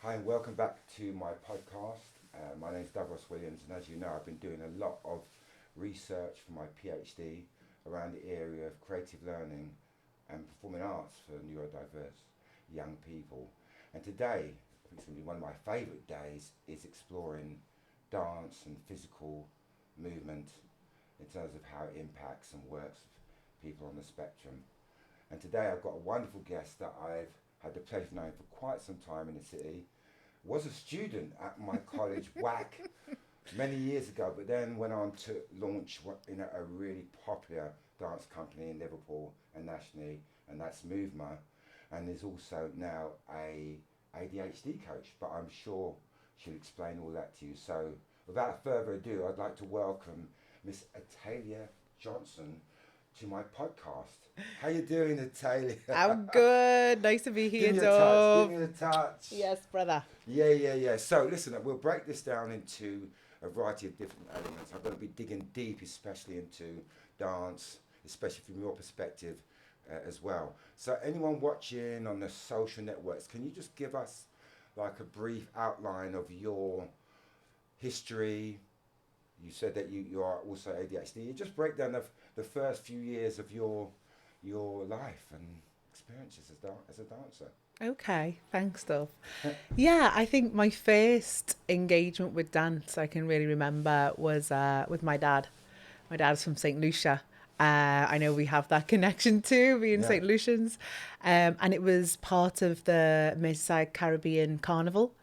Hi, and welcome back to my podcast. My name is Douglas Williams, and as you know, I've been doing a lot of research for my PhD around the area of creative learning and performing arts for neurodiverse young people. And today, I think it's going to be one of my favourite days, is exploring dance and physical movement in terms of how it impacts and works with people on the spectrum. And today I've got a wonderful guest that I've had the pleasure of knowing for quite some time in the city. Was a student at my college, WAC, many years ago, but then went on to launch a really popular dance company in Liverpool and nationally, and that's Movema, and is also now a ADHD coach, but I'm sure she'll explain all that to you. So without further ado, I'd like to welcome Miss Ithalia Johnson to my podcast. How you doing, Ithalia? I'm good. Nice to be here, Give me a touch. Dove. Give me a touch. Yes, brother. Yeah. So listen, we'll break this down into a variety of different elements. I'm going to be digging deep, especially into dance, especially from your perspective as well. So anyone watching on the social networks, can you just give us like a brief outline of your history? You said that you are also ADHD. You just break down the first few years of your life and experiences as a dancer. Okay, thanks, Dove. Yeah, I think my first engagement with dance I can really remember was with my dad. My dad's from St. Lucia. I know we have that connection too, being Yeah. St. Lucians. And it was part of the Merseyside Caribbean Carnival.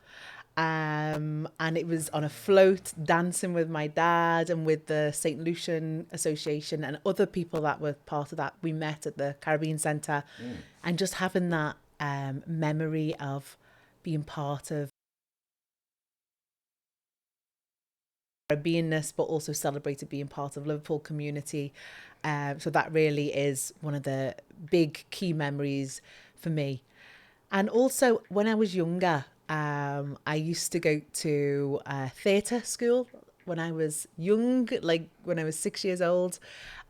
And it was on a float, dancing with my dad and with the St. Lucian Association and other people that were part of that. We met at the Caribbean Centre, and just having that memory of being part of Caribbeanness, but also celebrated being part of Liverpool community. So that really is one of the big key memories for me. And also, when I was younger, I used to go to theatre school when I was young, like when I was 6 years old.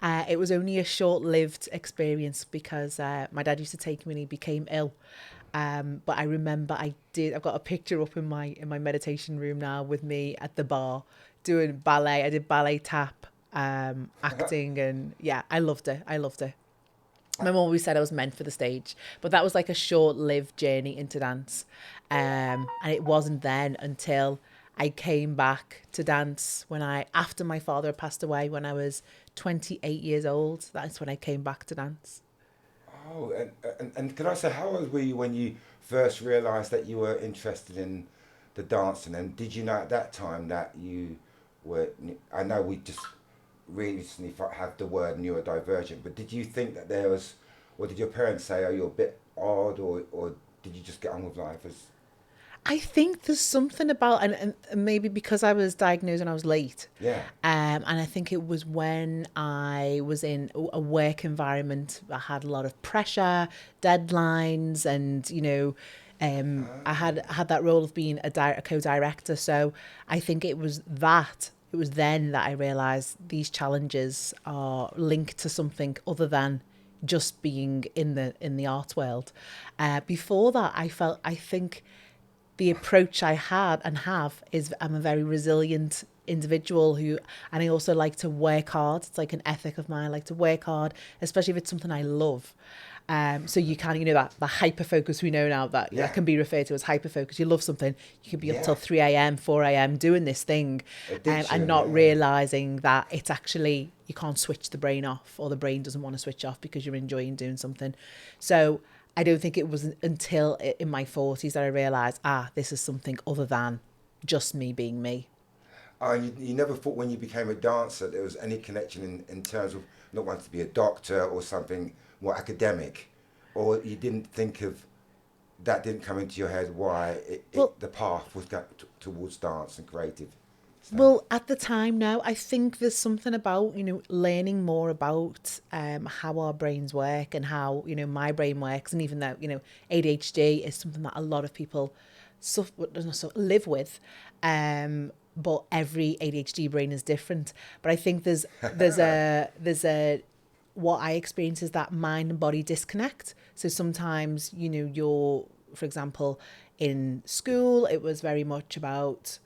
It was only a short-lived experience because my dad used to take me when he became ill. But I remember I've got a picture up in my meditation room now with me at the bar doing ballet. I did ballet tap, acting, and yeah, I loved it. My mum always said I was meant for the stage, but that was like a short-lived journey into dance. And it wasn't then until I came back to dance after my father had passed away when I was 28 years old. That's when I came back to dance. Oh, and can I say, how old were you when you first realised that you were interested in the dancing? And did you know at that time that you were? I know we just recently have the word neurodivergent, but did you think that there was, or did your parents say, "Oh, you're a bit odd," or did you just get on with life as? I think there's something about, and maybe because I was diagnosed when I was late, Yeah. and I think it was when I was in a work environment that had a lot of pressure, deadlines, and I had that role of being a co-director. So I think it was then that I realised these challenges are linked to something other than just being in the art world. Before that, I think the approach I had and have is I'm a very resilient individual and I also like to work hard. It's like an ethic of mine. I like to work hard, especially if it's something I love. So you can, that the hyper focus we know now that can be referred to as hyper focus. You love something, you can be up till 3 a.m., 4 a.m. doing this thing, and not realizing that it's actually, you can't switch the brain off, or the brain doesn't want to switch off because you're enjoying doing something. So I don't think it was until in my 40s that I realised, this is something other than just me being me. You never thought when you became a dancer there was any connection in terms of not wanting to be a doctor or something more academic, or you didn't think of that, didn't come into your head why the path was towards dance and creative stuff? Well, at the time, no. I think there's something about, learning more about how our brains work and how, my brain works. And even though, ADHD is something that a lot of people live with, but every ADHD brain is different. But I think there's what I experience is that mind and body disconnect. So sometimes, for example, In school, it was very much about,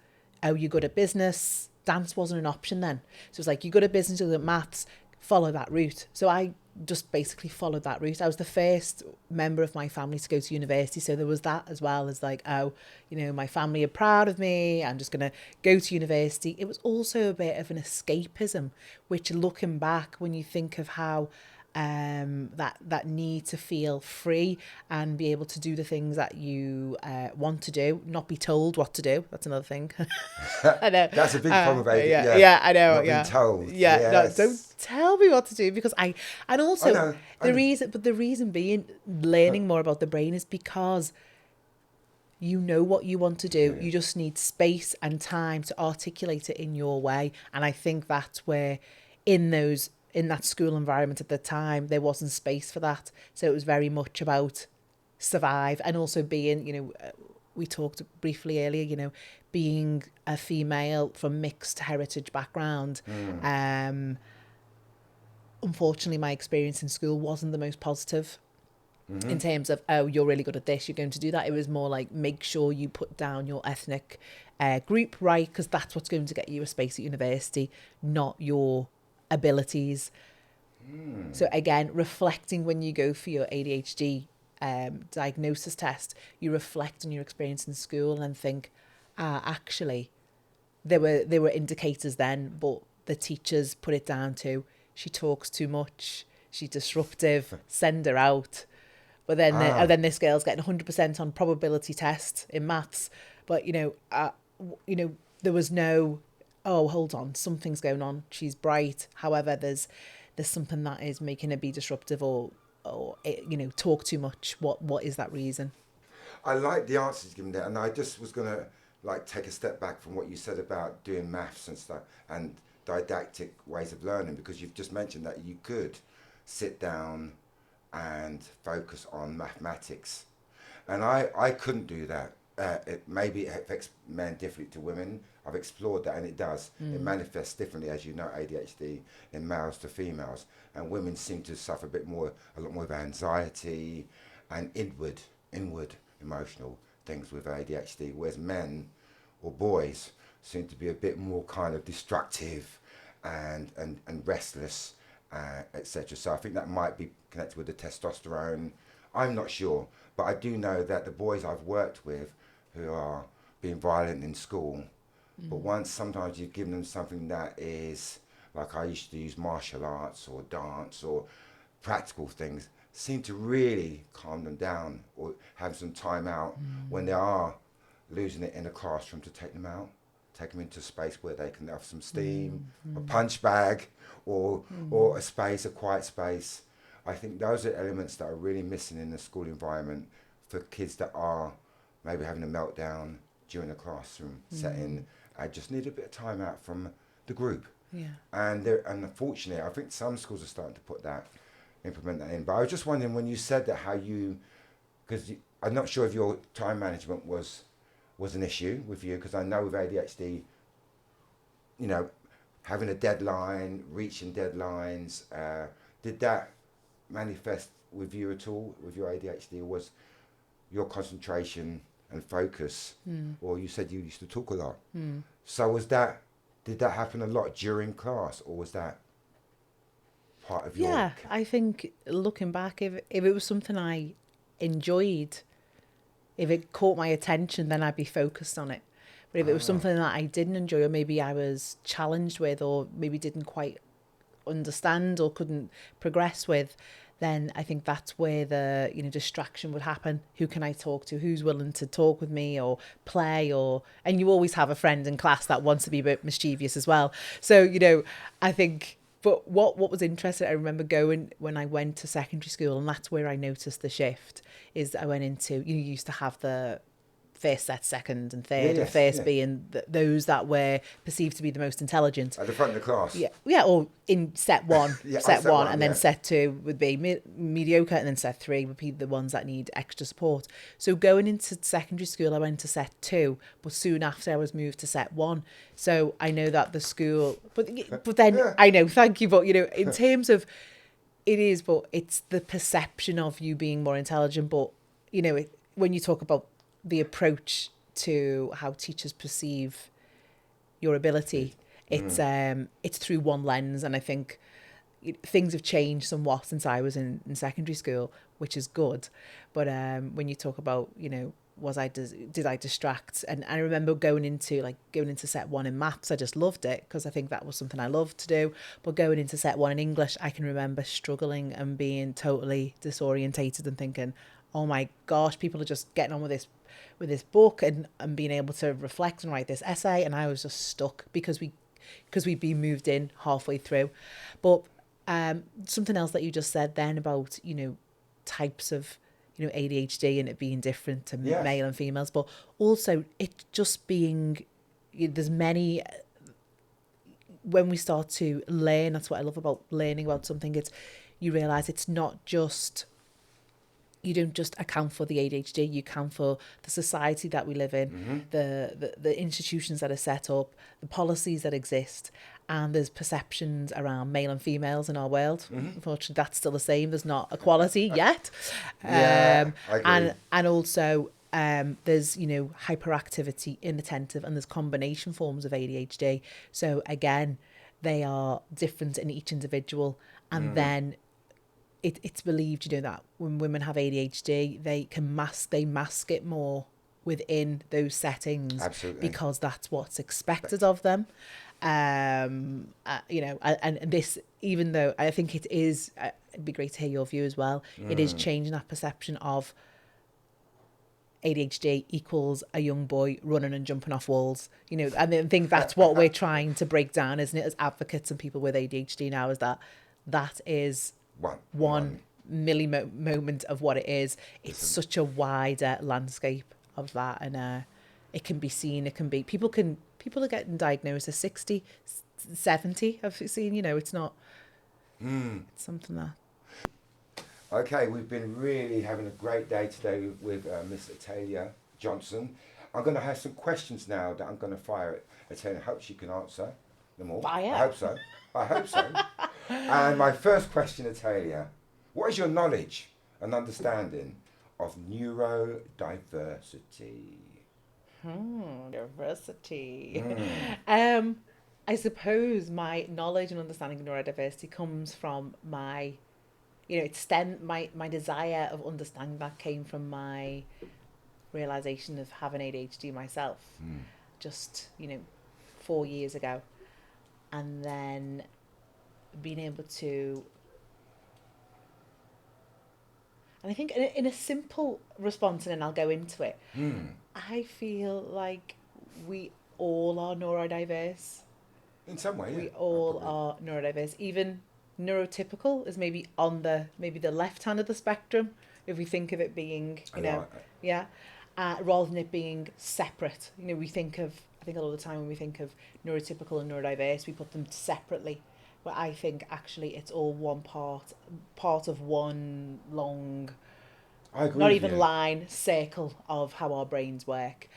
oh, you're good at business. Dance wasn't an option then. So it's like, you're good at business, you're good at maths, follow that route. So I just basically followed that route. I was the first member of my family to go to university. So there was that, as well as like, oh, you know, my family are proud of me. I'm just going to go to university. It was also a bit of an escapism, which, looking back, when you think of how that need to feel free and be able to do the things that you want to do, not be told what to do. That's another thing. I know. That's a big problem with ADHD. Yeah, I know. Not being told. Yeah, yes. No, don't tell me what to do, because and also the reason being, learning more about the brain is because you know what you want to do. You just need space and time to articulate it in your way. And I think that's where in that school environment at the time, there wasn't space for that. So it was very much about survive, and also being, you know, we talked briefly earlier, you know, being a female from mixed heritage background. Unfortunately, my experience in school wasn't the most positive. In terms of, oh, you're really good at this, you're going to do that. It was more like, make sure you put down your ethnic group right, because that's what's going to get you a space at university, not your abilities. So again, reflecting when you go for your ADHD diagnosis test, you reflect on your experience in school and think, actually, there were indicators then, but the teachers put it down to, she talks too much, she's disruptive, send her out. But then, then this girl's getting 100% on probability test in maths. But there was no, oh, hold on, something's going on. She's bright. However, there's something that is making her be disruptive, or talk too much. What is that reason? I like the answers given there, and I just was gonna take a step back from what you said about doing maths and stuff and didactic ways of learning, because you've just mentioned that you could sit down and focus on mathematics, and I couldn't do that. Maybe it affects men differently to women. I've explored that, and it does. It manifests differently, as you know, ADHD in males to females, and women seem to suffer a lot more of anxiety and inward emotional things with ADHD, whereas men or boys seem to be a bit more kind of destructive and restless, etc. So I think that might be connected with the testosterone. I'm not sure, but I do know that the boys I've worked with who are being violent in school, but once sometimes you've given them something that is, like I used to use martial arts or dance or practical things, seem to really calm them down, or have some time out when they are losing it in a classroom, to take them out, take them into a space where they can have some steam, a punch bag, or a quiet space. I think those are elements that are really missing in the school environment for kids that are maybe having a meltdown during a classroom setting. I just need a bit of time out from the group. Yeah. And unfortunately, I think some schools are starting to implement that in. But I was just wondering, when you said that, because I'm not sure if your time management was an issue with you, because I know with ADHD, having a deadline, reaching deadlines, did that manifest with you at all with your ADHD, or was your concentration and focus, or you said you used to talk a lot, so did that happen a lot during class, or was that part of your... Yeah, I think looking back, if it was something I enjoyed, if it caught my attention, then I'd be focused on it. But if it was something that I didn't enjoy, or maybe I was challenged with, or maybe didn't quite understand or couldn't progress with, then I think that's where the distraction would happen. Who can I talk to? Who's willing to talk with me or play? And you always have a friend in class that wants to be a bit mischievous as well. So I think. But what was interesting, I remember going when I went to secondary school, and that's where I noticed the shift. Is I went into, you used to have the first set, second and third, and first being those that were perceived to be the most intelligent. At the front of the class. Yeah, or in set one, set one, and then set two would be mediocre, and then set three would be the ones that need extra support. So going into secondary school, I went to set two, but soon after I was moved to set one. So I know that the school, but then I know, thank you, but in terms of but it's the perception of you being more intelligent, but when you talk about the approach to how teachers perceive your ability. It's through one lens, and I think things have changed somewhat since I was in secondary school, which is good. But when you talk about, did I distract? And I remember going into set one in maths, I just loved it because I think that was something I loved to do. But going into set one in English, I can remember struggling and being totally disorientated and thinking, oh my gosh, people are just getting on with this book and being able to reflect and write this essay, and I was just stuck because we'd been moved in halfway through. But something else that you just said then about types of ADHD and it being different to male and females, but also it just being there's many. When we start to learn, that's what I love about learning about something. It's you realize it's not just. You don't just account for the ADHD, you account for the society that we live in, the institutions that are set up, the policies that exist, and there's perceptions around male and females in our world. Unfortunately, that's still the same. There's not equality yet. I agree. And also there's, hyperactivity, inattentive, and there's combination forms of ADHD. So again, they are different in each individual. And then it's believed, that when women have ADHD, they mask it more within those settings. Absolutely. Because that's what's expected of them. And this, even though I think it is, it'd be great to hear your view as well. It is changing that perception of ADHD equals a young boy running and jumping off walls, and I think that's what we're trying to break down, isn't it, as advocates and people with ADHD now, is that is one moment of what it is. It's such a wider landscape of that, and it can be seen. It can be people are getting diagnosed at 60, 70. I've seen. It's not. It's something that. Okay, we've been really having a great day today with Miss Ithalia Johnson. I'm going to have some questions now that I'm going to fire at Ithalia. I hope she can answer them all. Fire. I hope so. And my first question, Ithalia, what is your knowledge and understanding of neurodiversity? Diversity. I suppose my knowledge and understanding of neurodiversity comes from my, my desire of understanding that came from my realization of having ADHD myself, just 4 years ago, and then being able to, and I think in a simple response, and then I'll go into it. I feel like we all are neurodiverse. In some way, yeah. We all are neurodiverse. Even neurotypical is maybe on the left hand of the spectrum, if we think of it being, rather than it being separate. I think a lot of the time when we think of neurotypical and neurodiverse, we put them separately. But I think actually it's all one part of one long, I agree not with even you. line, circle of how our brains work.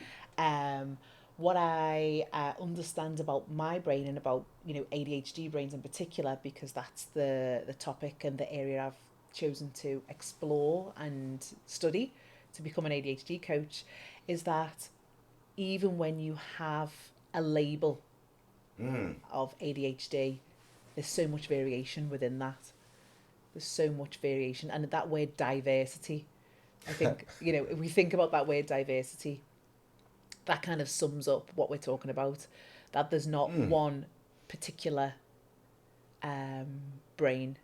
What I understand about my brain and about ADHD brains in particular, because that's the topic and the area I've chosen to explore and study to become an ADHD coach, is that even when you have a label of ADHD, there's so much variation within that. There's so much variation, and that word diversity, I think if we think about that word diversity, that kind of sums up what we're talking about, that there's not one particular brain,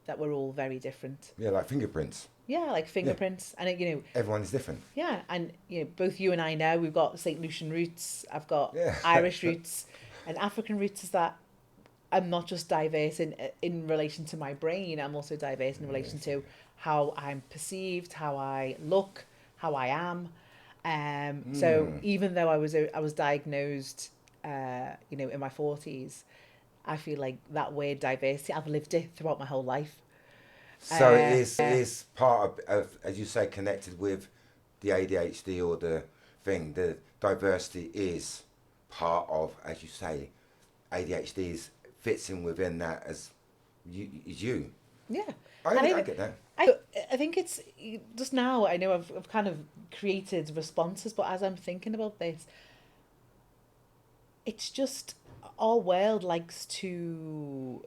that we're all very different. Yeah, like fingerprints. Yeah, like fingerprints. And everyone is different. Yeah, and both you and I know we've got St. Lucian roots, I've got Irish roots and African roots. Is that I'm not just diverse in relation to my brain, I'm also diverse in relation to how I'm perceived, how I look, how I am. So even though I was diagnosed, in my 40s, I feel like that word diversity, I've lived it throughout my whole life. So it is part of, as you say, connected with the ADHD or the thing. The diversity is part of, as you say, ADHD fits in within that as you. Yeah. I get that. I think it's just now, I know I've kind of created responses, but as I'm thinking about this, it's just our world likes to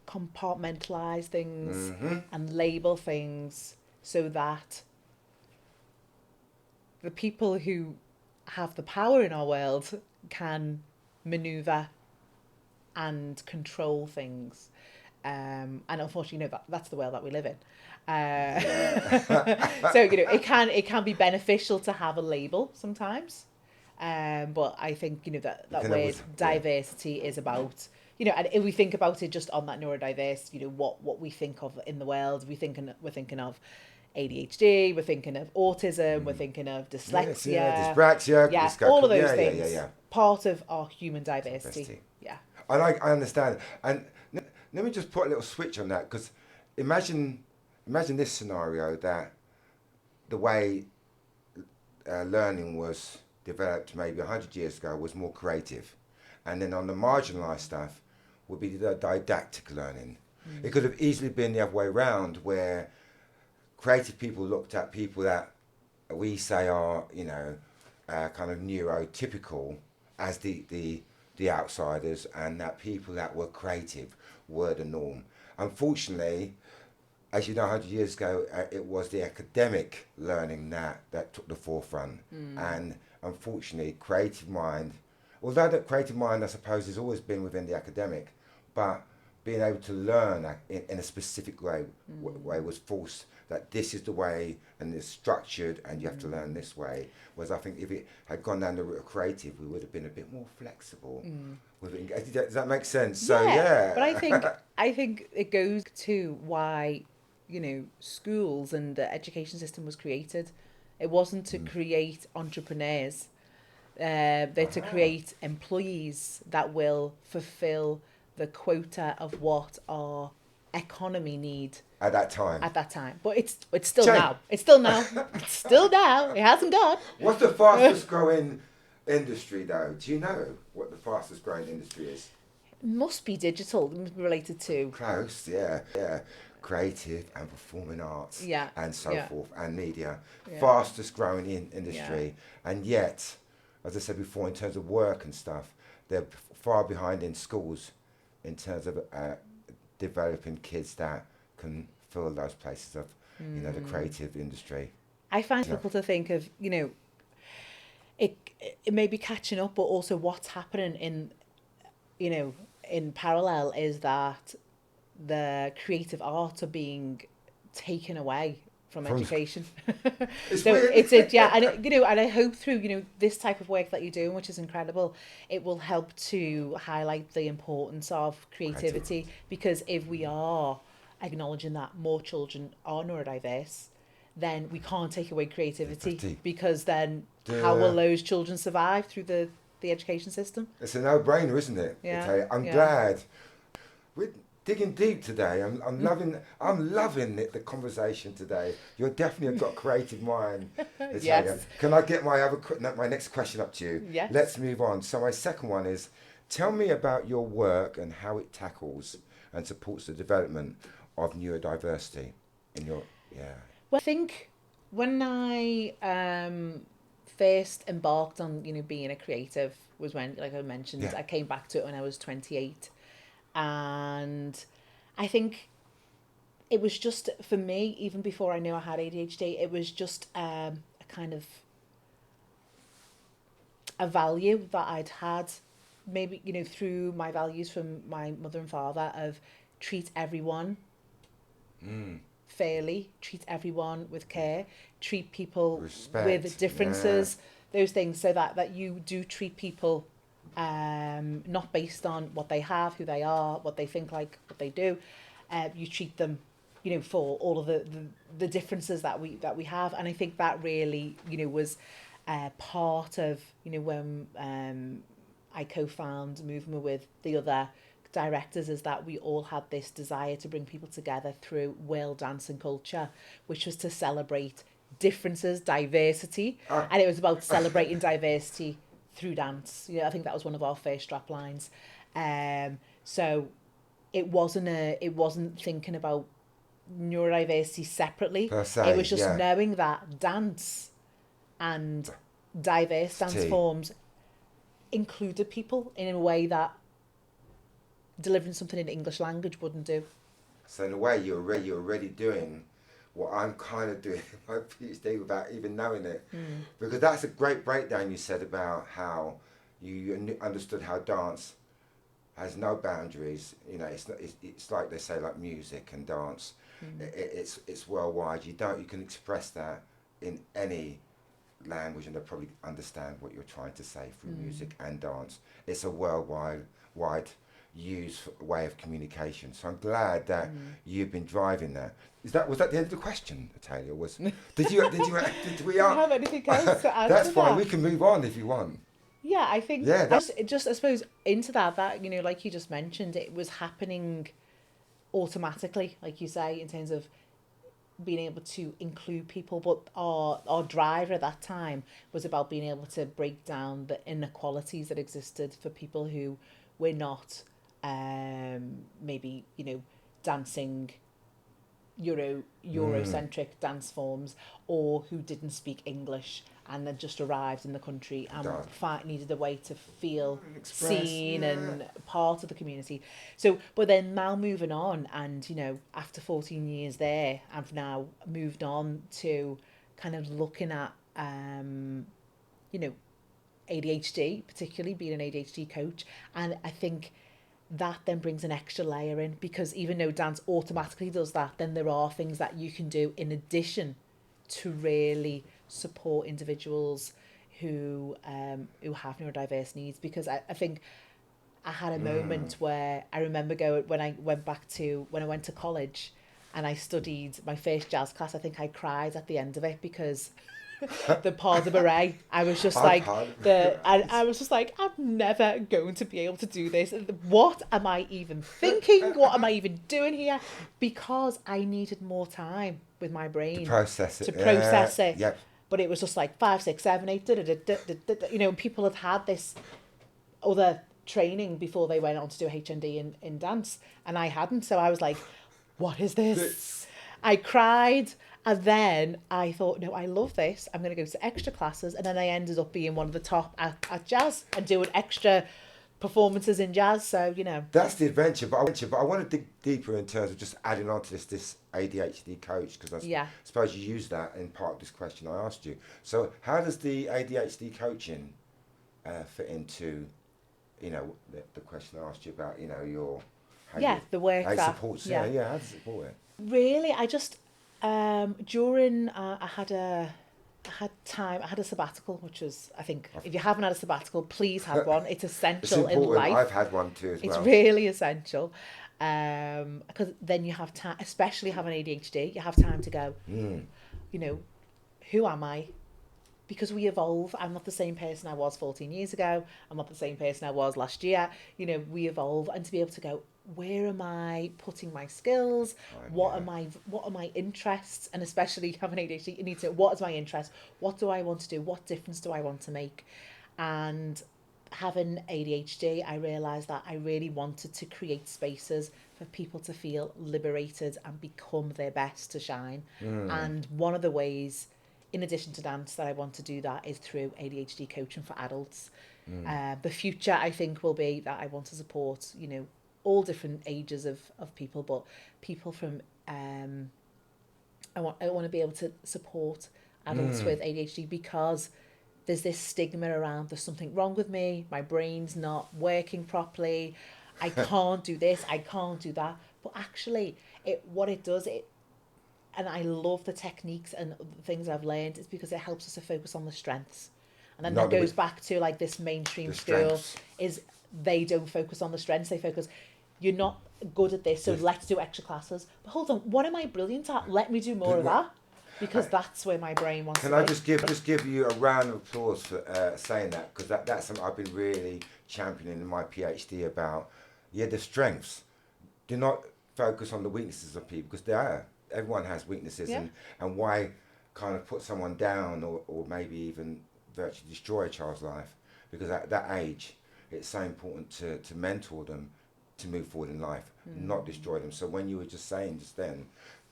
compartmentalize things and label things so that the people who have the power in our world can maneuver and control things. And unfortunately, that's the world that we live in. So it can be beneficial to have a label sometimes, but I think that word diversity is about and if we think about it just on that neurodiverse, what we think of in the world, we're thinking of ADHD, we're thinking of autism, we're thinking of dyslexia, dyspraxia, all of those things. Part of our human diversity. Yeah, I understand, and let me just put a little switch on that, because imagine this scenario, that the way learning was developed maybe 100 years ago was more creative, and then on the marginalised stuff would be the didactic learning. It could have easily been the other way around, where creative people looked at people that we say are kind of neurotypical as the outsiders, and that people that were creative were the norm. Unfortunately, as you know, 100 years ago, it was the academic learning that took the forefront. And unfortunately, creative mind, although that creative mind, I suppose, has always been within the academic, but being able to learn in a specific way was forced, that this is the way and it's structured and you have to learn this way. Whereas I think if it had gone down the route of creative, we would have been a bit more flexible. Does that make sense? So but I think it goes to why schools and the education system was created. It wasn't to create entrepreneurs. They're to create employees that will fulfill the quota of what our economy need at that time. But it's still now. It's still now. It hasn't gone. What's the fastest growing industry, though? Do you know what the fastest growing industry is? It must be digital. It must be related to close. Creative and performing arts. And so forth, and media. Fastest growing industry, and yet, as I said before, in terms of work and stuff, they're far behind in schools in terms of developing kids that can fill those places of the creative industry. I find it difficult to think of it may be catching up, but also what's happening in parallel is that the creative arts are being taken away from education. It's so weird. And I hope through this type of work that you're doing, which is incredible, it will help to highlight the importance of creativity. Because if we are acknowledging that more children are neurodiverse, then we can't take away creativity, because then how will those children survive through the education system? It's a no-brainer, isn't it? I'm glad. We're digging deep today. I'm loving the conversation today. You're definitely got a creative mind, Ithalia. Yes. Can I get my next question up to you? Yes. Let's move on. So my second one is, tell me about your work and how it tackles and supports the development of neurodiversity in your Well, I think when I first embarked on being a creative was when, like I mentioned, I came back to it when I was 28. And I think it was just, for me, even before I knew I had ADHD, it was just a kind of a value that I'd had, maybe, through my values from my mother and father, of treat everyone fairly, treat everyone with care, treat people with differences, those things, so that you do treat people not based on what they have, who they are, what they think like, what they do. You treat them, for all of the differences that we have. And I think that really, was part of, when I co-found Movement with the other directors, is that we all had this desire to bring people together through world dance and culture, which was to celebrate differences, diversity, and it was about celebrating diversity through dance. I think that was one of our first strap lines. So it wasn't thinking about neurodiversity separately. Per se, It was just yeah. knowing that dance and diverse dance forms included people in a way that delivering something in English language wouldn't do. So in a way, you're already doing what I'm kind of doing in my PhD without even knowing it. Because that's a great breakdown you said about how you understood how dance has no boundaries. You know, it's like they say, like music and dance. It's worldwide. You can express that in any language, and they'll probably understand what you're trying to say through music and dance. It's a wide used way of communication. So I'm glad that you've been driving that. Was that the end of the question, Ithalia? Did we have anything else to add? That's to fine. that? We can move on if you want. Yeah, I think. Yeah, I suppose into that you know, like you just mentioned, it was happening automatically, like you say, in terms of being able to include people. But our driver at that time was about being able to break down the inequalities that existed for people who were not maybe, you know, dancing Eurocentric dance forms, or who didn't speak English and then just arrived in the country and needed a way to feel seen and part of the community. So, but then now moving on, and, you know, after 14 years there, I've now moved on to kind of looking at, you know, ADHD, particularly being an ADHD coach. And I think that then brings an extra layer in, because even though dance automatically does that, then there are things that you can do in addition to really support individuals who have neurodiverse needs. Because I think I had a moment where I remember when I went to college and I studied my first jazz class. I think I cried at the end of it because the pas de bourrée, I was just I was just like, I'm never going to be able to do this. What am I even thinking? What am I even doing here? Because I needed more time with my brain to process it. Yep. But it was just like 5, 6, 7, 8, you know, people had this other training before they went on to do HND in dance, and I hadn't. So I was like, what is this? I cried. And then I thought, no, I love this. I'm going to go to extra classes. And then I ended up being one of the top at jazz and doing extra performances in jazz. So, you know. That's the adventure. But I want to dig deeper in terms of just adding on to this ADHD coach, because I suppose you use that in part of this question I asked you. So how does the ADHD coaching fit into, you know, the question I asked you about, you know, the work how it that supports. yeah, how does it support it? Really, I just during I had a sabbatical, which was, I think, if you haven't had a sabbatical, please have one. It's essential in life. I've had one too as well. It's really essential, because then you have time, especially having ADHD, you have time to go, you know, who am I? Because we evolve. I'm not the same person I was 14 years ago. I'm not the same person I was last year. You know, we evolve, and to be able to go, where am I putting my skills? What are my interests? And especially having ADHD, you need to, what is my interest? What do I want to do? What difference do I want to make? And having ADHD, I realised that I really wanted to create spaces for people to feel liberated and become their best, to shine. And one of the ways, in addition to dance, that I want to do that is through ADHD coaching for adults. The future, I think, will be that I want to support, you know, all different ages of people, but people from I want to be able to support adults with ADHD, because there's this stigma around, there's something wrong with me, my brain's not working properly, I can't do this, I can't do that. But actually, what it does, and I love the techniques and the things I've learned, is because it helps us to focus on the strengths. And then that goes back to like this mainstream school, is they don't focus on the strengths, they focus, you're not good at this, so let's do extra classes. But hold on, what am I brilliant at? Let me do more of that, because that's where my brain wants to be. Can I just give you a round of applause for saying that, because that's something I've been really championing in my PhD about. The strengths. Do not focus on the weaknesses of people, because everyone has weaknesses, and why kind of put someone down or maybe even virtually destroy a child's life, because at that age it's so important to mentor them to move forward in life, not destroy them. So when you were just saying just then,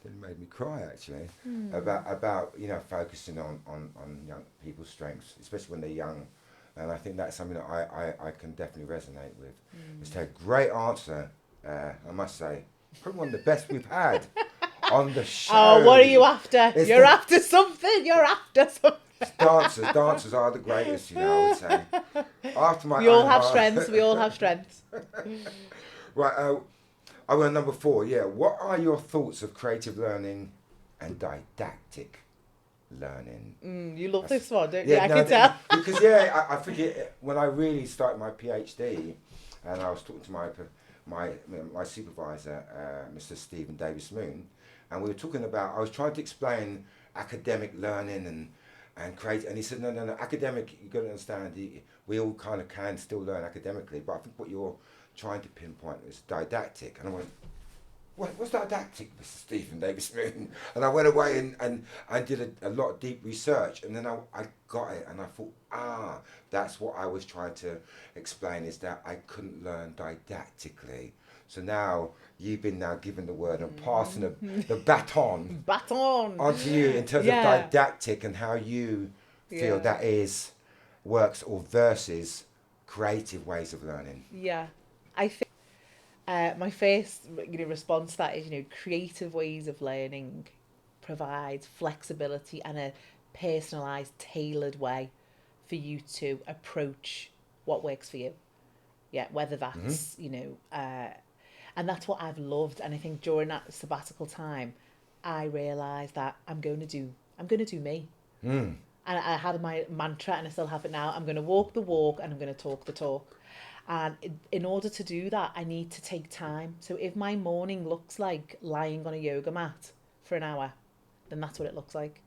It made me cry actually about focusing on young people's strengths, especially when they're young, and I think that's something that I can definitely resonate with. It's a great answer, I must say, probably one of the best we've had on the show. Oh, what are you after? You're after something. You're after something. Dancers are the greatest, I would say. After my We all own have heart. strengths. We all have strengths. Right. I went number 4. Yeah. What are your thoughts of creative learning and didactic learning? You love this one, don't you? I can tell. Because I forget when I really started my PhD, and I was talking to my supervisor, Mr. Stephen Davis Moon, and we were talking about. I was trying to explain academic learning and create, and he said, no, academic. You got to understand. We all kind of can still learn academically, but I think what you're trying to pinpoint is didactic. And I went, what's didactic, Mr. Stephen Davis Moon? And I went away and I did a lot of deep research, and then I got it, and I thought, that's what I was trying to explain, is that I couldn't learn didactically. So now you've been given the word and passing the baton onto you in terms of didactic and how you feel that works or versus creative ways of learning. Yeah. I think my first response to that is, creative ways of learning provide flexibility and a personalised, tailored way for you to approach what works for you. Yeah, whether that's, and that's what I've loved. And I think during that sabbatical time, I realised that I'm going to do me. And I had my mantra, and I still have it now. I'm going to walk the walk, and I'm going to talk the talk. And in order to do that, I need to take time. So if my morning looks like lying on a yoga mat for an hour, then that's what it looks like.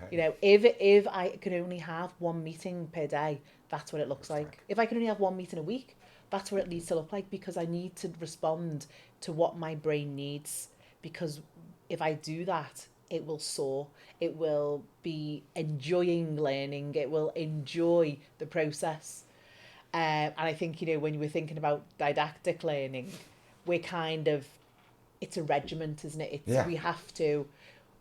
Okay. If I can only have one meeting per day, that's what it looks like. If I can only have one meeting a week, that's what it needs to look like, because I need to respond to what my brain needs. Because if I do that, it will soar. It will be enjoying learning. It will enjoy the process. And I think, when you were thinking about didactic learning, it's a regiment, isn't it? We have to,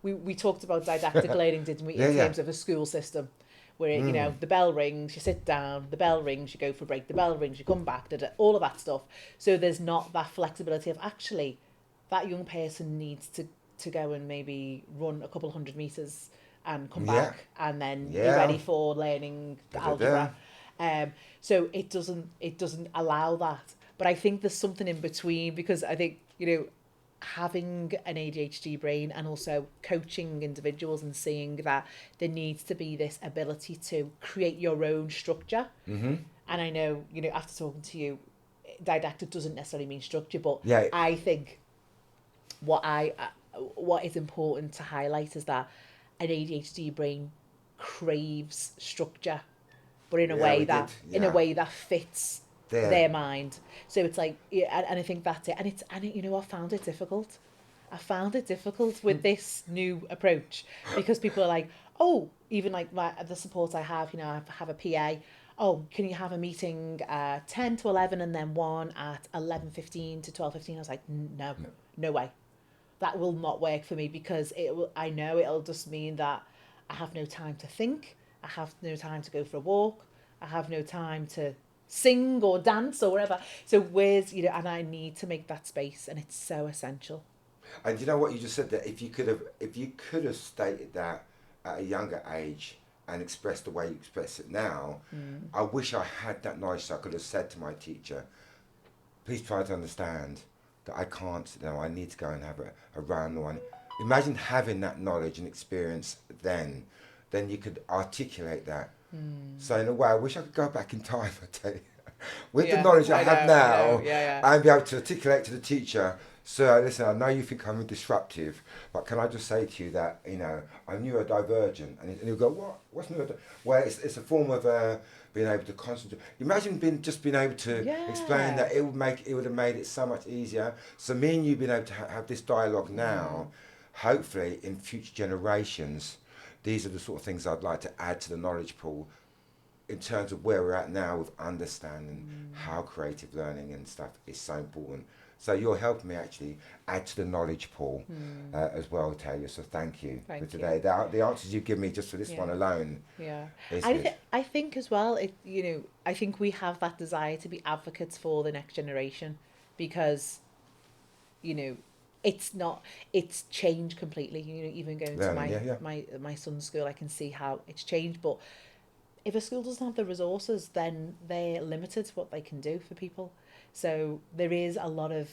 we talked about didactic learning, didn't we, in terms of a school system, where, the bell rings, you sit down, the bell rings, you go for a break, the bell rings, you come back, all of that stuff. So there's not that flexibility of actually that young person needs to go and maybe run a couple 100 metres and come back and then be ready for learning algebra. So it doesn't allow that. But I think there's something in between, because I think, having an ADHD brain and also coaching individuals and seeing that there needs to be this ability to create your own structure. And I know, after talking to you, didactic doesn't necessarily mean structure, but I think what is important to highlight is that an ADHD brain craves structure, but in a way that fits their mind. So it's like, and I think that's it. And I found it difficult. I found it difficult with this new approach, because people are like, oh, even like the support I have, I have a PA. Oh, can you have a meeting 10 to 11 and then one at 11:15 to 12:15? I was like, no way. That will not work for me, because I know it'll just mean that I have no time to think. I have no time to go for a walk. I have no time to sing or dance or whatever. So and I need to make that space, and it's so essential. And you know what you just said, that if you could have stated that at a younger age and expressed the way you express it now, I wish I had that knowledge, so I could have said to my teacher, please try to understand that I can't, I need to go and have a run. Imagine having that knowledge and experience then you could articulate that. So in a way, I wish I could go back in time, I tell you, with the knowledge I have now, and be able to articulate to the teacher, so listen, I know you think I'm disruptive, but can I just say to you that, I'm neurodivergent? And he'll go, what's neurodivergent? Well, it's a form of being able to concentrate. Imagine being able to explain that. It would have made it so much easier. So me and you being able to have this dialogue now, hopefully in future generations, these are the sort of things I'd like to add to the knowledge pool in terms of where we're at now with understanding how creative learning and stuff is so important So you're helping me actually add to the knowledge pool as well, Talia. So thank you for today. The answers you give me just for this one alone. Yeah, is good. I think as well. I think we have that desire to be advocates for the next generation, because, it's changed completely. Even going to my son's school, I can see how it's changed. But if a school doesn't have the resources, then they're limited to what they can do for people. So there is a lot of,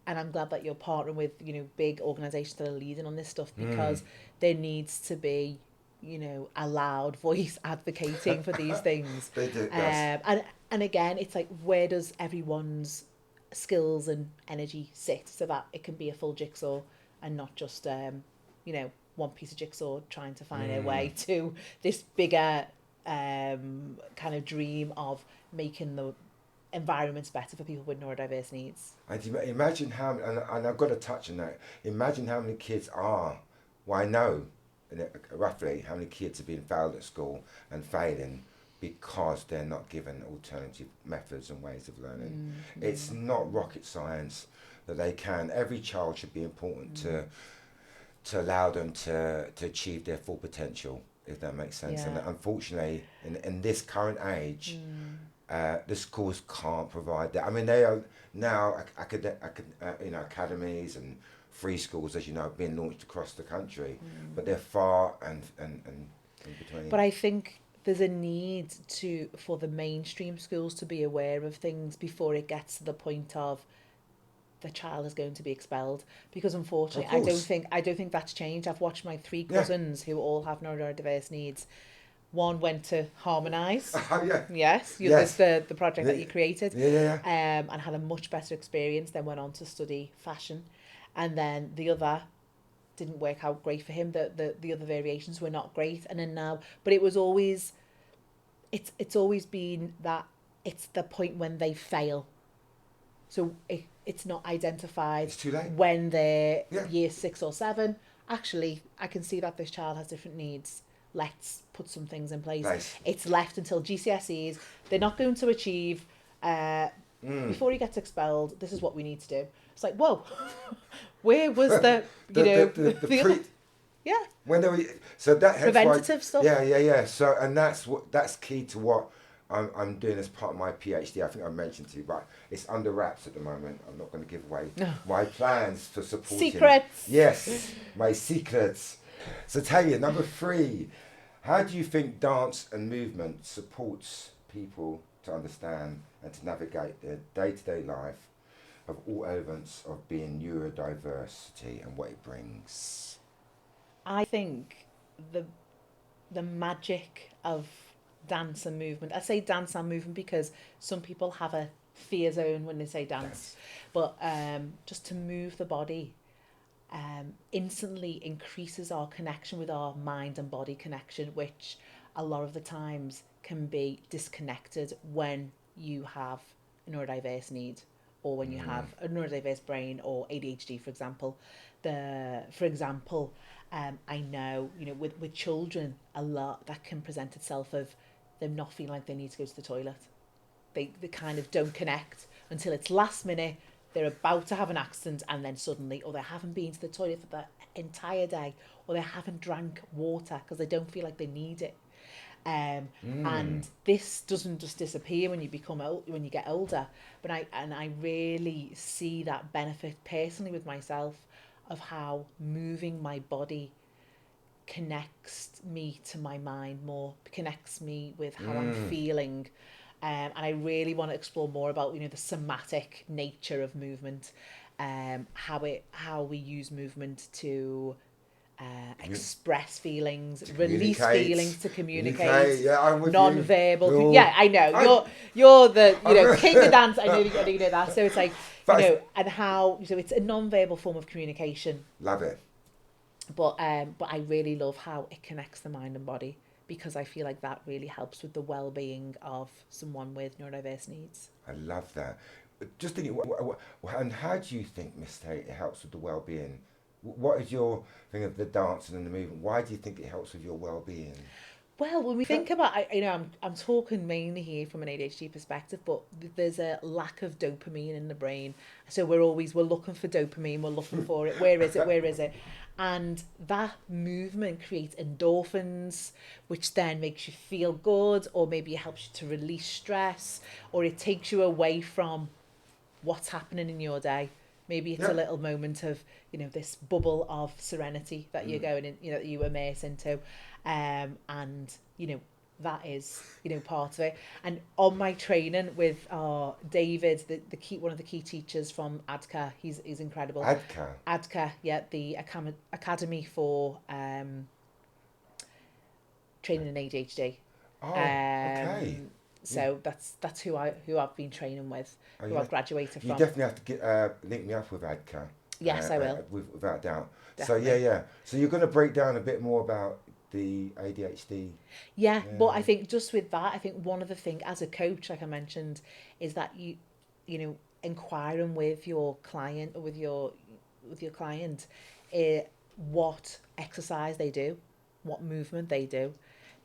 and I'm glad that you're partnering with, big organisations that are leading on this stuff, because there needs to be, a loud voice advocating for these things. They do, and again, it's like, where does everyone's skills and energy sit, so that it can be a full jigsaw and not just, one piece of jigsaw trying to find a way to this bigger kind of dream of making the environments better for people with neurodiverse needs. And imagine how, and I've got to touch on that, imagine how many kids are, well, I know roughly how many kids are being failed at school and failing because they're not given alternative methods and ways of learning. It's not rocket science that they can. Every child should be important to allow them to achieve their full potential, if that makes sense. And unfortunately, in this current age, the schools can't provide that. I mean, they are now academies and free schools, as you know, being launched across the country, but they're far and in between. But I think there's a need for the mainstream schools to be aware of things before it gets to the point of the child is going to be expelled, because unfortunately I don't think that's changed. I've watched my 3 cousins who all have neurodiverse needs. One went to Harmonise. Yes, the project that you created. And had a much better experience, then went on to study fashion. And then the other didn't work out great for him. The other variations were not great. And then now, but it was always, it's always been that it's the point when they fail. So it's not identified. It's too late. When they're year 6 or 7. Actually, I can see that this child has different needs. Let's put some things in place. Nice. It's left until GCSEs. They're not going to achieve. Before he gets expelled, this is what we need to do. It's like, whoa, where was the when they were, so that preventative stuff. So, and that's key to what I'm doing as part of my PhD. I think I mentioned to you, but it's under wraps at the moment. I'm not going to give away my plans for supporting. Secrets. Yes, my secrets. So Talia, number 3, how do you think dance and movement supports people to understand and to navigate their day-to-day life of all elements of being neurodiversity and what it brings? I think the magic of dance and movement. I say dance and movement because some people have a fear zone when they say dance. But just to move the body instantly increases our connection with our mind and body connection, which a lot of the times can be disconnected when you have a neurodiverse need, or when you have a neurodiverse brain or ADHD, for example. I know, with children, a lot that can present itself of them not feeling like they need to go to the toilet. They kind of don't connect until it's last minute. They're about to have an accident, and then suddenly, or they haven't been to the toilet for the entire day, or they haven't drank water because they don't feel like they need it. And this doesn't just disappear when you when you get older. But I really see that benefit personally with myself, of how moving my body connects me to my mind more, connects me with how I'm feeling. And I really want to explore more about, the somatic nature of movement, how we use movement to express feelings, release feelings, to communicate, I'm with non-verbal. you. I know you're the king of dance. I know you know that. So it's like and how it's a non-verbal form of communication. Love it. But I really love how it connects the mind and body, because I feel like that really helps with the well-being of someone with neurodiverse needs. I love that. Just thinking, and how do you think, Miss Tate, it helps with the well-being? What is your thing of the dancing and the movement? Why do you think it helps with your well-being? Well, when we think about, I'm talking mainly here from an ADHD perspective, but there's a lack of dopamine in the brain. So we're looking for dopamine, we're looking for it. Where is it? Where is it? And that movement creates endorphins, which then makes you feel good, or maybe it helps you to release stress, or it takes you away from what's happening in your day. Maybe it's a little moment of, this bubble of serenity that you're going in, that you immerse into. And, that is, part of it. And on my training with David, one of the key teachers from ADCA, he's incredible. ADCA, yeah, the Academy for Training in ADHD. Okay. So that's who I've been training with, who I've graduated from. You definitely have to link me up with ADCA. Yes, I will. Without doubt. Definitely. So yeah. So you're going to break down a bit more about the ADHD. Yeah, but I think just with that, I think one of the things as a coach, like I mentioned, is that you inquiring with your client or with your client, what exercise they do, what movement they do,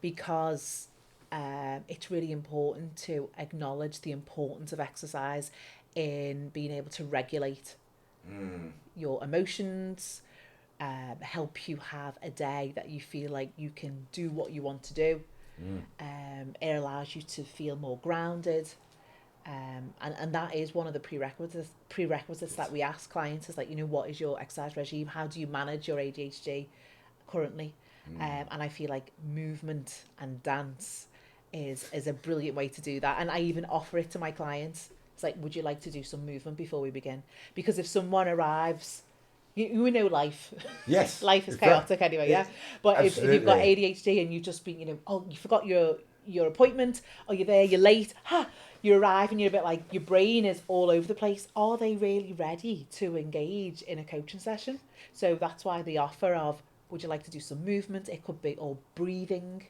because it's really important to acknowledge the importance of exercise in being able to regulate your emotions, help you have a day that you feel like you can do what you want to do. It allows you to feel more grounded. And that is one of the prerequisites that we ask clients is like, what is your exercise regime? How do you manage your ADHD currently? And I feel like movement and dance is a brilliant way to do that. And I even offer it to my clients. It's like, would you like to do some movement before we begin? Because if someone arrives, you know life. Yes. Life is chaotic anyway, yeah? But if you've got ADHD and you've just been, you forgot your appointment, or you're there, you're late, you arrive and you're a bit like, your brain is all over the place. Are they really ready to engage in a coaching session? So that's why the offer of, would you like to do some movement? It could be all breathing,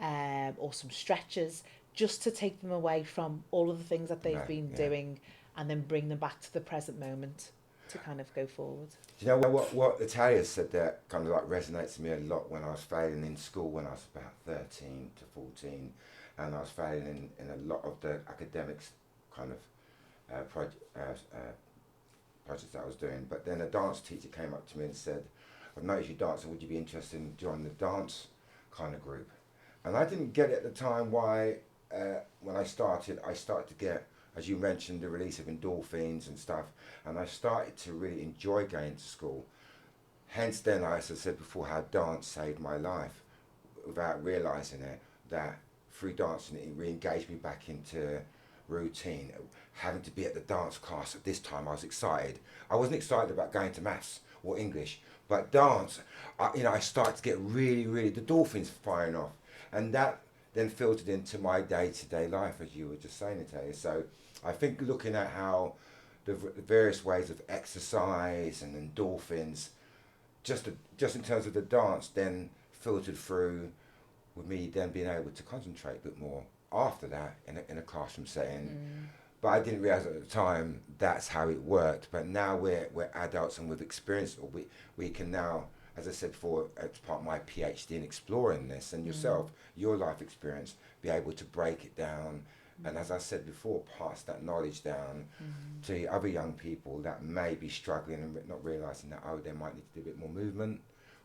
or some stretches, just to take them away from all of the things that they've been doing, and then bring them back to the present moment to kind of go forward. Do you know what Ithalia said that kind of like resonates with me a lot when I was failing in school when I was about 13 to 14, and I was failing in a lot of the academics kind of projects that I was doing. But then a dance teacher came up to me and said, I've noticed you dancing, would you be interested in joining the dance kind of group? And I didn't get at the time why when I started to get, as you mentioned, the release of endorphins and stuff, and I started to really enjoy going to school. Hence then, as I said before, how dance saved my life without realising it, that through dancing it re-engaged me back into routine. Having to be at the dance class at this time, I was excited. I wasn't excited about going to maths or English, but dance, I started to get really, the endorphins firing off. And that then filtered into my day-to-day life, as you were just saying, Ithalia. So I think looking at how the various ways of exercise and endorphins, just in terms of the dance, then filtered through with me then being able to concentrate a bit more after that in a classroom setting. But I didn't realise at the time that's how it worked. But now we're adults and we've experienced it. We can now, as I said before, as part of my PhD in exploring this, and yourself, your life experience, be able to break it down. And as I said before, pass that knowledge down to other young people that may be struggling and not realising that, they might need to do a bit more movement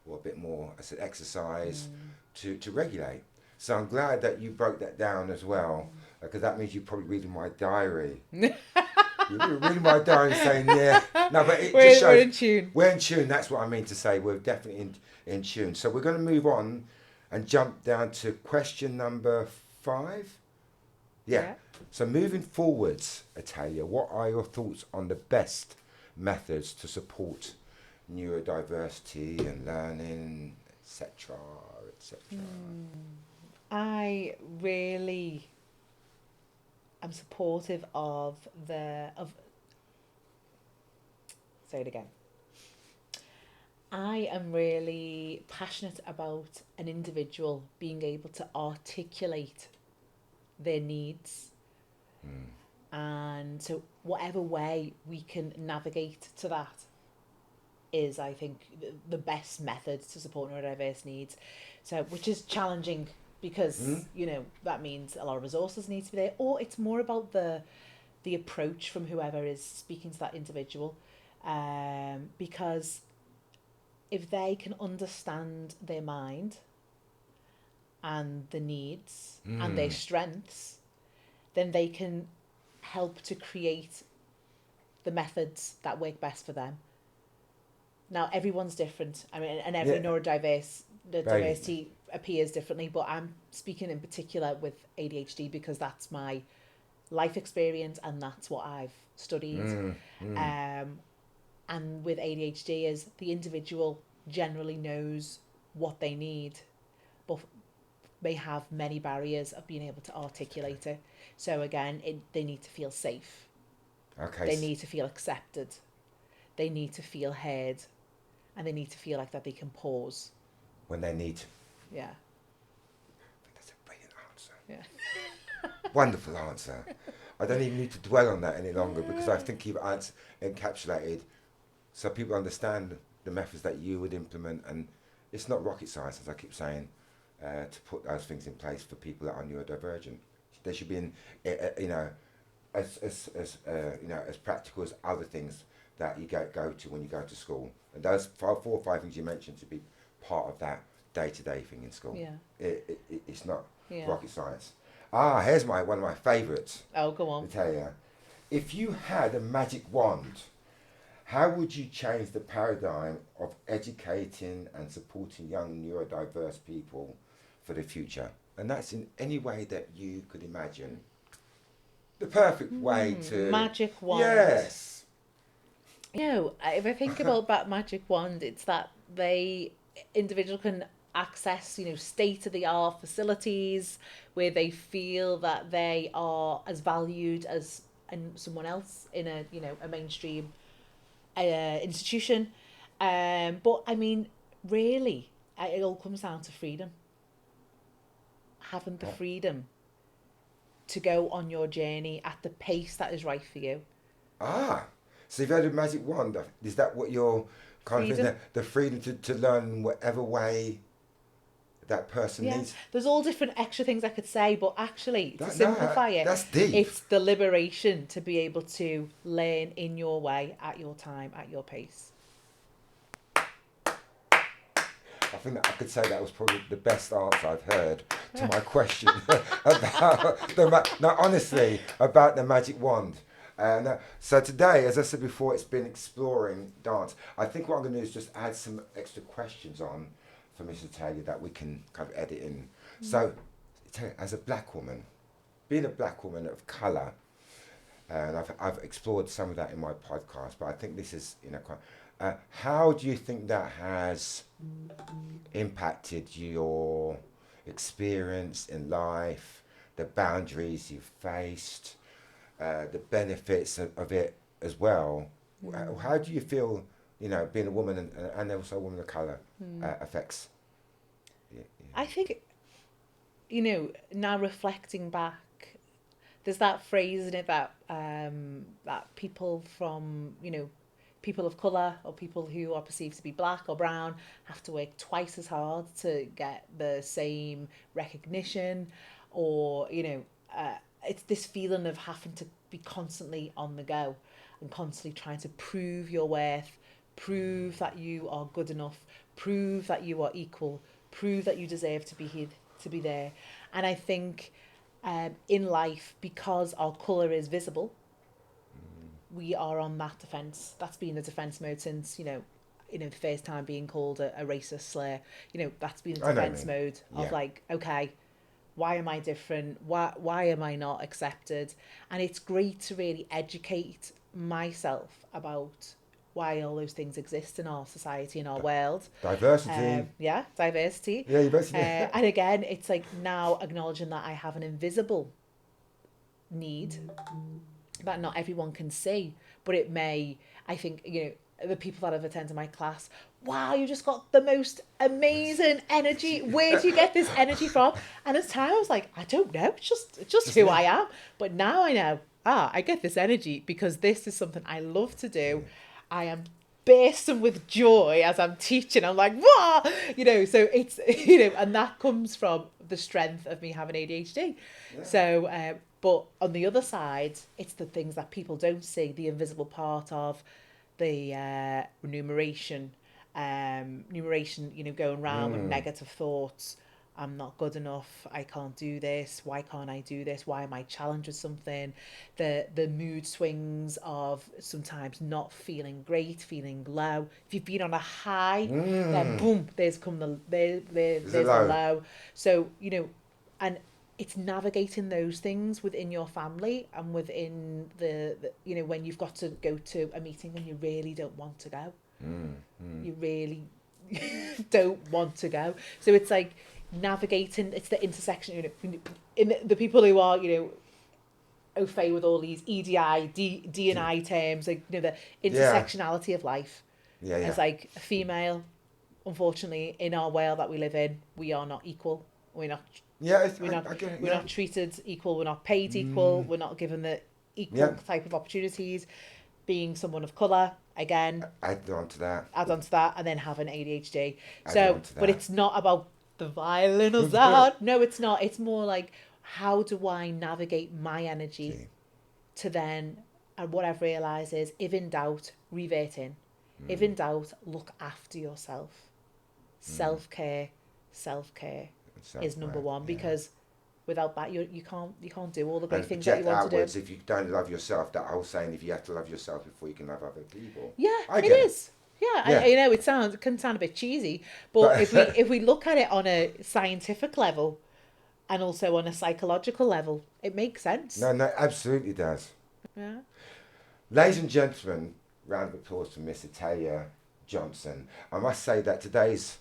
or a bit more, I said, exercise to regulate. So I'm glad that you broke that down as well, because that means you're probably reading my diary. You're reading my diary and saying, no, but it just shows we're in tune. We're in tune. That's what I mean to say. We're definitely in tune. So we're going to move on and jump down to question number 5. Yeah. So moving forwards, Ithalia, what are your thoughts on the best methods to support neurodiversity and learning, etc., etc.? I really am supportive say it again. I am really passionate about an individual being able to articulate their needs. And so whatever way we can navigate to that is, I think, the best method to support neurodiverse needs. So, which is challenging because that means a lot of resources need to be there, or it's more about the approach from whoever is speaking to that individual, because if they can understand their mind and the needs and their strengths, then they can help to create the methods that work best for them. Now, everyone's different. I mean, and every neurodiversity appears differently, but I'm speaking in particular with ADHD because that's my life experience and that's what I've studied. And with ADHD is the individual generally knows what they need, but may have many barriers of being able to articulate it. So again, they need to feel safe. Okay. They need to feel accepted. They need to feel heard. And they need to feel like that they can pause. When they need. Yeah. That's a brilliant answer. Yeah. Wonderful answer. I don't even need to dwell on that any longer because I think you've encapsulated so people understand the methods that you would implement, and it's not rocket science, as I keep saying, to put those things in place for people that are neurodivergent. They should be as practical as other things that you go to when you go to school. And those 4 or 5 things you mentioned to be part of that day-to-day thing in school. Yeah. It's not rocket science. Here's one of my favourites. Oh, go on. Ithalia. If you had a magic wand, how would you change the paradigm of educating and supporting young neurodiverse people for the future? And that's in any way that you could imagine. The perfect way to... Magic wand. Yes. If I think about that magic wand, it's that individual can access, state-of-the-art facilities where they feel that they are as valued as someone else in a mainstream institution. But I mean, really, it all comes down to freedom. Having the freedom to go on your journey at the pace that is right for you. So if you had a magic wand, is that what you're kind of the freedom to learn in whatever way that person needs? There's all different extra things I could say, but actually, to simplify it, that's deep. It's the liberation to be able to learn in your way, at your time, at your pace. I think that I could say that was probably the best answer I've heard to my question about about the magic wand. So today, as I said before, it's been exploring dance. I think what I'm going to do is just add some extra questions on for Mrs. Ithalia that we can kind of edit in. So, as a black woman, being a black woman of colour, and I've explored some of that in my podcast, but I think this is how do you think that has impacted your experience in life, the boundaries you've faced, the benefits of it as well? How do you feel, being a woman and also a woman of colour affects? I think, now reflecting back, there's that phrase in it that that people from, people of colour or people who are perceived to be black or brown have to work twice as hard to get the same recognition, or it's this feeling of having to be constantly on the go and constantly trying to prove your worth, prove that you are good enough, prove that you are equal, prove that you deserve to be there. And I think in life, because our colour is visible, we are on that defence. That's been the defence mode since, the first time being called a racist slur. That's been the defence mode of okay, why am I different? Why am I not accepted? And it's great to really educate myself about why all those things exist in our society, in our world. Diversity. Diversity. Yeah, diversity. And again, it's now acknowledging that I have an invisible need that not everyone can see, but it may, I think, the people that have attended my class, wow, you just got the most amazing energy. Where do you get this energy from? And at the time I was like, I don't know, it's just who I am. But now I know, I get this energy because this is something I love to do. I am bursting with joy as I'm teaching. I'm like, whoa, so it's, and that comes from the strength of me having ADHD. Yeah. So, but on the other side, it's the things that people don't see, the invisible part of the remuneration, you know, going around with negative thoughts. I'm not good enough. I can't do this. Why can't I do this? Why am I challenged with something? The mood swings of sometimes not feeling great, feeling low. If you've been on a high, then boom, there's a low. So, you know, and it's navigating those things within your family and within the you know, when you've got to go to a meeting and you really don't want to go. You really don't want to go. So it's like navigating, it's the intersection, you know, in the people who are, you know, au fait with all these EDI, D&I terms, like, you know, the intersectionality of life. As like a female, unfortunately, in our world that we live in, we are not equal. We're not not treated equal. We're not paid equal. We're not given the equal type of opportunities. Being someone of colour, again, add on to that, and then having ADHD. But it's not about the violin or that. No, it's not. It's more like, how do I navigate my energy to then, and what I've realised is, if in doubt, revert in. If in doubt, look after yourself. Self-care is number one, because without that, you can't do all the great things that you want to do. If you don't love yourself, that whole saying, if you have to love yourself before you can love other people. Yeah, it is. Yeah, you know, it can sound a bit cheesy, but if we look at it on a scientific level and also on a psychological level, it makes sense. No, absolutely does. Yeah. Ladies and gentlemen, round of applause for Miss Ithalia Johnson. I must say that today's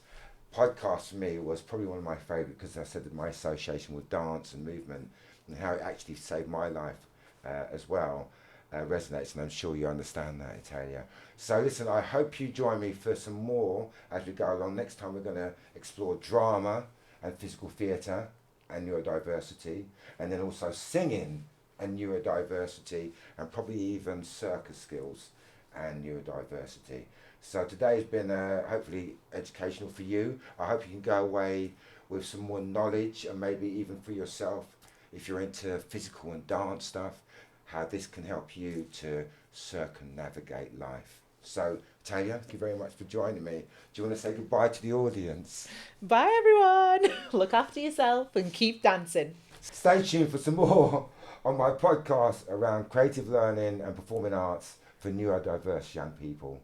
podcast for me was probably one of my favourite, because I said that my association with dance and movement and how it actually saved my life as well resonates, and I'm sure you understand that, Ithalia. So listen, I hope you join me for some more as we go along. Next time we're going to explore drama and physical theatre and neurodiversity, and then also singing and neurodiversity, and probably even circus skills and neurodiversity. So today has been hopefully educational for you. I hope you can go away with some more knowledge, and maybe even for yourself, if you're into physical and dance stuff, how this can help you to circumnavigate life. So, Talia, thank you very much for joining me. Do you want to say goodbye to the audience? Bye, everyone. Look after yourself and keep dancing. Stay tuned for some more on my podcast around creative learning and performing arts for neurodiverse young people.